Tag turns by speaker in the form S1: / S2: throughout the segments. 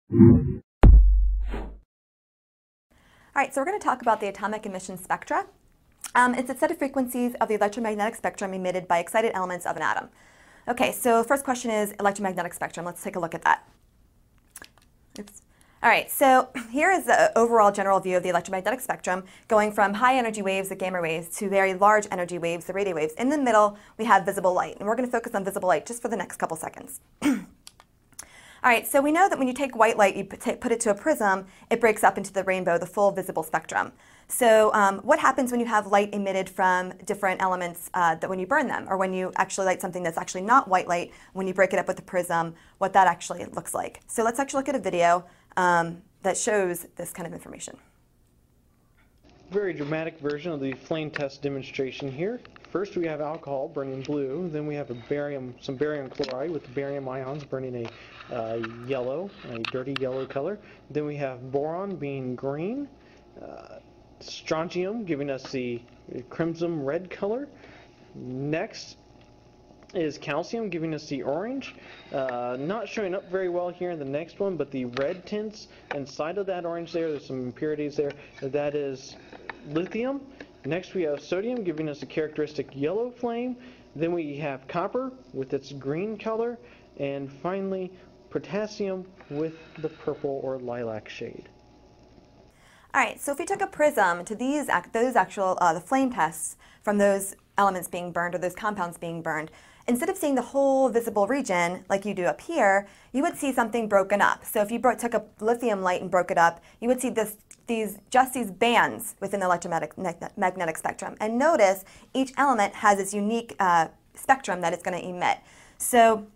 S1: All right, so we're going to talk about the atomic emission spectra. It's a set of frequencies of the electromagnetic spectrum emitted by excited elements of an atom. Okay, so first question is electromagnetic spectrum. Let's take a look at that. Oops. All right, so here is the overall general view of the electromagnetic spectrum, going from high energy waves, the gamma rays, to very large energy waves, the radio waves. In the middle, we have visible light, and we're going to focus on visible light just for the next couple seconds. All right, so we know that when you take white light, you put it to a prism, it breaks up into the rainbow, the full visible spectrum. So what happens when you have light emitted from different elements that when you burn them, or when you actually light something that's actually not white light, when you break it up with a prism, what that actually looks like. So let's actually look at a video that shows this kind of information.
S2: Very dramatic version of the flame test demonstration here. First we have alcohol burning blue, then we have some barium chloride with the barium ions burning a yellow, a dirty yellow color. Then we have boron being green, strontium giving us the crimson red color. Next is calcium giving us the orange. Not showing up very well here in the next one, but the red tints inside of that orange there's some impurities there. That is lithium. Next we have sodium giving us a characteristic yellow flame. Then we have copper with its green color. And finally potassium with the purple or lilac shade.
S1: All right, so if we took a prism to the flame tests from those elements being burned or those compounds being burned, instead of seeing the whole visible region like you do up here, you would see something broken up. So if you took a lithium light and broke it up, you would see just these bands within the electromagnetic spectrum. And notice each element has its unique spectrum that it's going to emit. So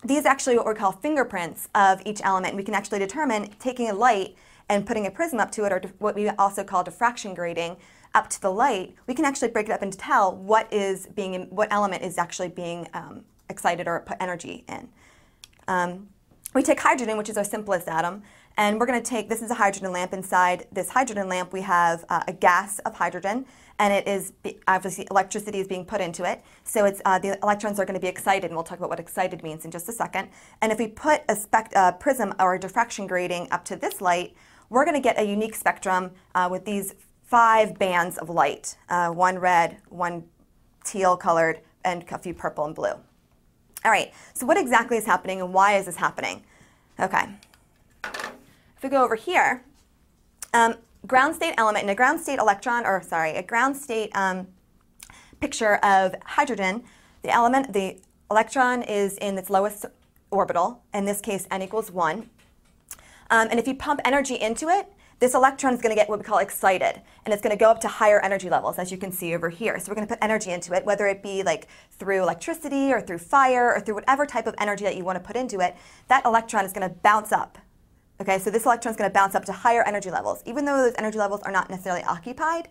S1: these are actually what we call fingerprints of each element. We can actually determine, taking a light and putting a prism up to it, or what we also call diffraction grading, up to the light, we can actually break it up and tell what element is actually being excited or put energy in. We take hydrogen, which is our simplest atom, and we're going to take, this is a hydrogen lamp. Inside this hydrogen lamp we have a gas of hydrogen, and it is obviously electricity is being put into it. So it's the electrons are going to be excited, and we'll talk about what excited means in just a second. And if we put a prism or a diffraction grating up to this light, we're going to get a unique spectrum with these 5 bands of light, one red, one teal colored, and a few purple and blue. All right, so what exactly is happening and why is this happening? Okay, if we go over here, ground state element and a ground state electron, or sorry, a ground state picture of hydrogen, the electron is in its lowest orbital, in this case n equals 1. And if you pump energy into it, this electron is going to get what we call excited, and it's going to go up to higher energy levels, as you can see over here. So we're going to put energy into it, whether it be like through electricity or through fire or through whatever type of energy that you want to put into it. That electron is going to bounce up. Okay, so this electron is going to bounce up to higher energy levels. Even though those energy levels are not necessarily occupied,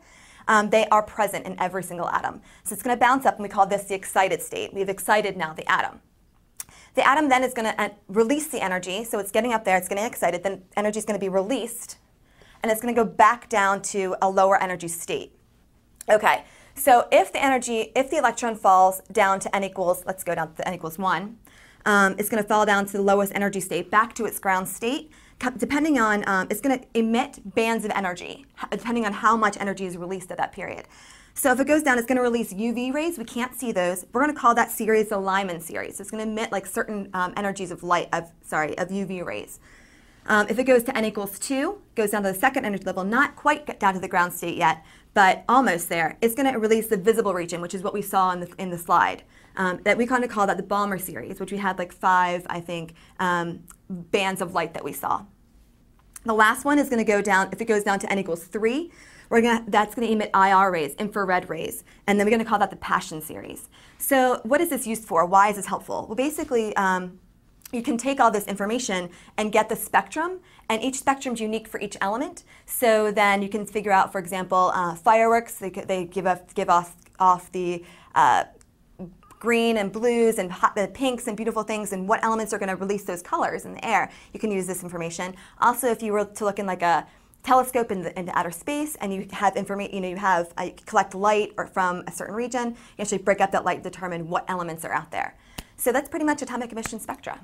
S1: they are present in every single atom. So it's going to bounce up, and we call this the excited state. We've excited now the atom. The atom then is going to release the energy, so it's getting up there, it's getting excited, then energy is going to be released, and it's going to go back down to a lower energy state. Okay, so if the electron falls down to n equals, let's go down to n equals 1, it's going to fall down to the lowest energy state, back to its ground state, depending on, it's going to emit bands of energy, depending on how much energy is released at that period. So if it goes down, it's going to release UV rays. We can't see those. We're going to call that series the Lyman series. It's going to emit like certain energies of UV rays. If it goes to n equals 2, goes down to the second energy level, not quite down to the ground state yet, but almost there, it's going to release the visible region, which is what we saw in the slide. That we kind of call that the Balmer series, which we had like 5, I think, bands of light that we saw. The last one is going to go down, if it goes down to n equals 3, that's going to emit IR rays, infrared rays, and then we're going to call that the Passion series. So what is this used for? Why is this helpful? Well, basically, you can take all this information and get the spectrum, and each spectrum is unique for each element. So then you can figure out, for example, fireworks, they give off the green and blues and the pinks and beautiful things, and what elements are going to release those colors in the air. You can use this information. Also, if you were to look in like a telescope into outer space, and you have information, you collect light from a certain region, you actually break up that light and determine what elements are out there. So that's pretty much atomic emission spectra.